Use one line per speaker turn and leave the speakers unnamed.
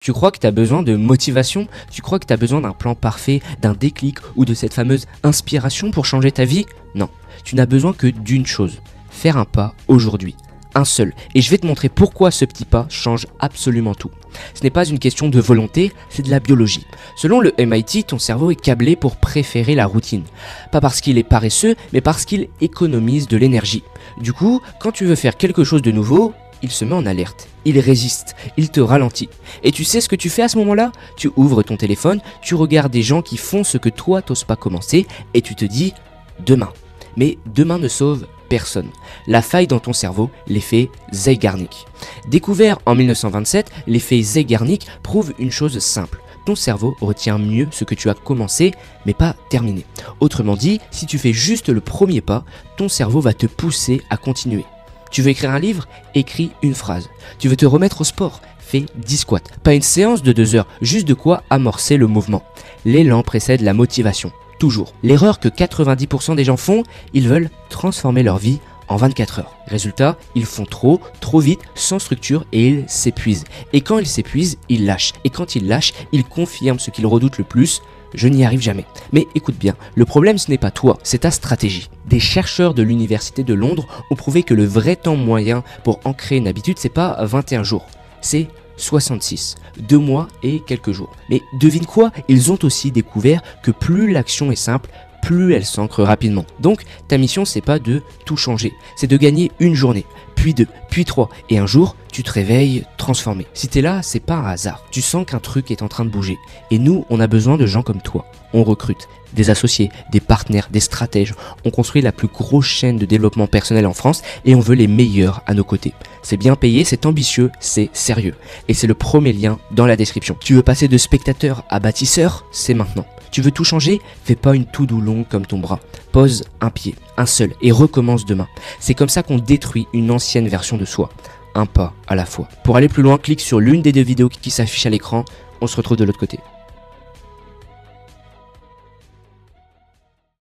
Tu crois que tu as besoin de motivation? Tu crois que tu as besoin d'un plan parfait, d'un déclic ou de cette fameuse inspiration pour changer ta vie? Non, tu n'as besoin que d'une chose, faire un pas aujourd'hui. Un seul. Et je vais te montrer pourquoi ce petit pas change absolument tout. Ce n'est pas une question de volonté, c'est de la biologie. Selon le MIT, ton cerveau est câblé pour préférer la routine. Pas parce qu'il est paresseux, mais parce qu'il économise de l'énergie. Du coup, quand tu veux faire quelque chose de nouveau, il se met en alerte, il résiste, il te ralentit. Et tu sais ce que tu fais à ce moment-là? Tu ouvres ton téléphone, tu regardes des gens qui font ce que toi t'oses pas commencer et tu te dis « demain ». Mais demain ne sauve personne. La faille dans ton cerveau, l'effet Zeigarnik. Découvert en 1927, l'effet Zeigarnik prouve une chose simple. Ton cerveau retient mieux ce que tu as commencé, mais pas terminé. Autrement dit, si tu fais juste le premier pas, ton cerveau va te pousser à continuer. Tu veux écrire un livre? Écris une phrase. Tu veux te remettre au sport? Fais 10 squats. Pas une séance de 2 heures, juste de quoi amorcer le mouvement. L'élan précède la motivation. Toujours. L'erreur que 90% des gens font, ils veulent transformer leur vie en 24 heures. Résultat, ils font trop vite, sans structure et ils s'épuisent. Et quand ils s'épuisent, ils lâchent. Et quand ils lâchent, ils confirment ce qu'ils redoutent le plus. Je n'y arrive jamais. Mais écoute bien, le problème ce n'est pas toi, c'est ta stratégie. Des chercheurs de l'université de Londres ont prouvé que le vrai temps moyen pour ancrer une habitude, c'est pas 21 jours, c'est 66, 2 mois et quelques jours. Mais devine quoi, ils ont aussi découvert que plus l'action est simple, plus elle s'ancre rapidement. Donc ta mission c'est pas de tout changer, c'est de gagner une journée, puis 2, puis 3, et un jour tu te réveilles transformé. Si t'es là, c'est pas un hasard, tu sens qu'un truc est en train de bouger. Et nous, on a besoin de gens comme toi. On recrute des associés, des partenaires, des stratèges. On construit la plus grosse chaîne de développement personnel en France et on veut les meilleurs à nos côtés. C'est bien payé, c'est ambitieux, c'est sérieux. Et c'est le premier lien dans la description. Tu veux passer de spectateur à bâtisseur? C'est maintenant. Tu veux tout changer? Fais pas une to-do longue comme ton bras. Pose un pied, un seul, et recommence demain. C'est comme ça qu'on détruit une ancienne version de soi. Un pas à la fois. Pour aller plus loin, clique sur l'une des 2 vidéos qui s'affichent à l'écran. On se retrouve de l'autre côté.